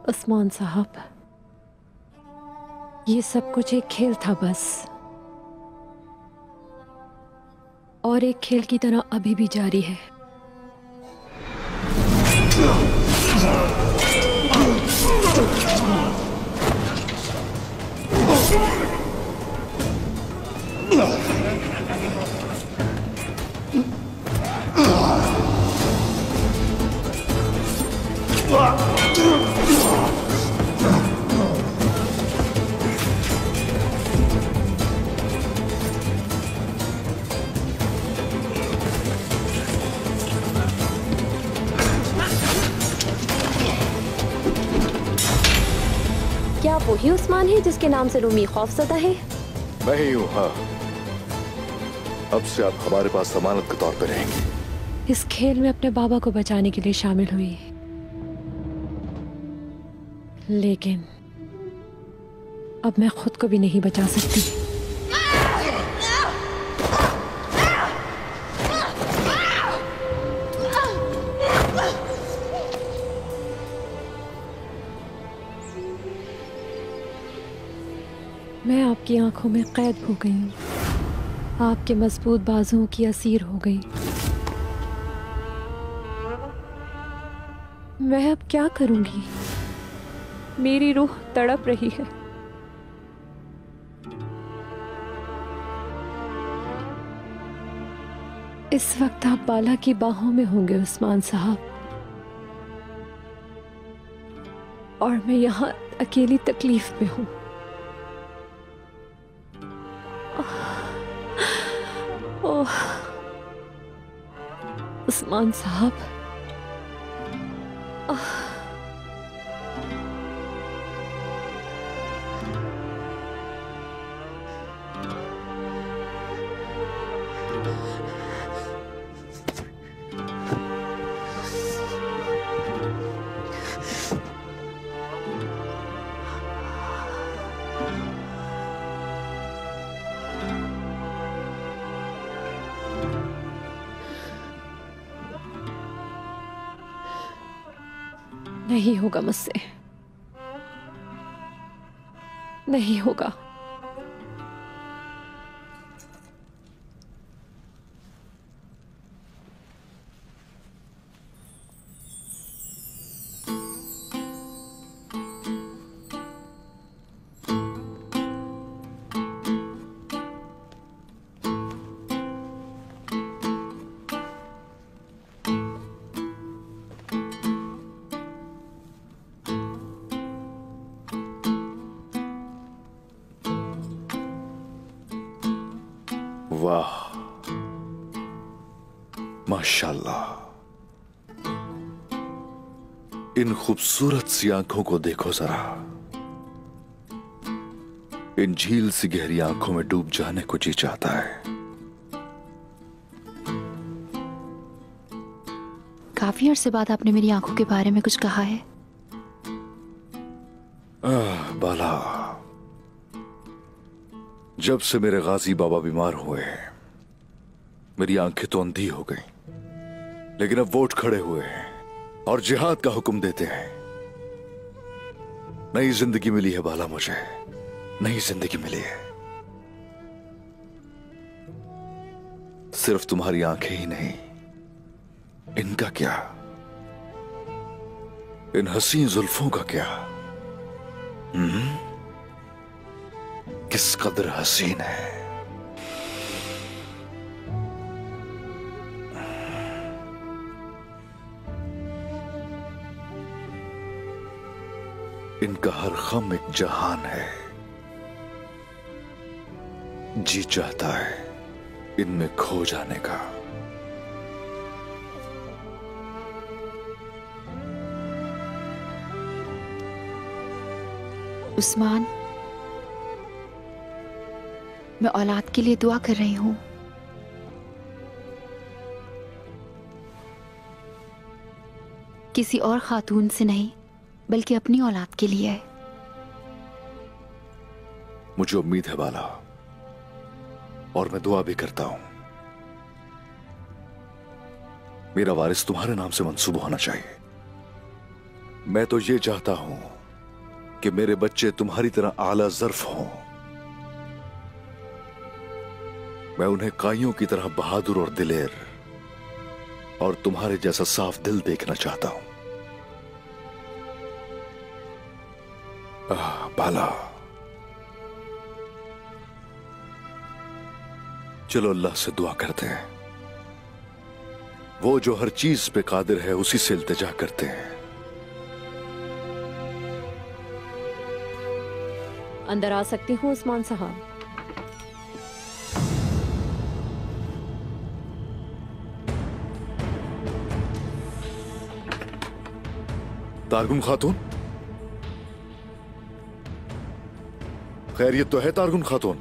उस्मान साहब, ये सब कुछ एक खेल था बस, और एक खेल की तरह अभी भी जारी है। क्या आप वही उस्मान है जिसके नाम से रूमी खौफज़दा है? मैं ही हूँ, हाँ। अब से आप हमारे पास जमानत के तौर पर रहेंगी। इस खेल में अपने बाबा को बचाने के लिए शामिल हुई, लेकिन अब मैं खुद को भी नहीं बचा सकती। मैं आपकी आंखों में कैद हो गई हूँ, आपके मजबूत बाजुओं की असीर हो गई। मैं अब क्या करूंगी? मेरी रूह तड़प रही है। इस वक्त आप बाला की बाहों में होंगे उस्मान साहब, और मैं यहाँ अकेली तकलीफ में हूँ। ओह उस्मान साहब, नहीं होगा मुझसे, नहीं होगा। वाह, माशाल्लाह। इन खूबसूरत सी आंखों को देखो जरा। इन झील सी गहरी आंखों में डूब जाने को जी चाहता है। काफी अरसे बाद आपने मेरी आंखों के बारे में कुछ कहा है। बाला, जब से मेरे गाजी बाबा बीमार हुए मेरी आंखें तो अंधी हो गई, लेकिन अब वोट खड़े हुए हैं और जिहाद का हुक्म देते हैं। नई जिंदगी मिली है बाला, मुझे नई जिंदगी मिली है। सिर्फ तुम्हारी आंखें ही नहीं, इनका क्या, इन हसी जुल्फों का क्या? किस कदर हसीन है। इनका हर खम एक जहान है। जी चाहता है इनमें खो जाने का। उस्मान, मैं औलाद के लिए दुआ कर रही हूं। किसी और खातून से नहीं, बल्कि अपनी औलाद के लिए। मुझे उम्मीद है बाला, और मैं दुआ भी करता हूं। मेरा वारिस तुम्हारे नाम से मंसूब होना चाहिए। मैं तो ये चाहता हूं कि मेरे बच्चे तुम्हारी तरह आला ज़र्फ हों। मैं उन्हें काइयों की तरह बहादुर और दिलेर और तुम्हारे जैसा साफ दिल देखना चाहता हूं। बाला, चलो अल्लाह से दुआ करते हैं। वो जो हर चीज पे कादिर है उसी से इल्तिजा करते हैं। अंदर आ सकती हूँ उस्मान साहब? तारगुन खातून, खैरियत तो है तारगुन खातून?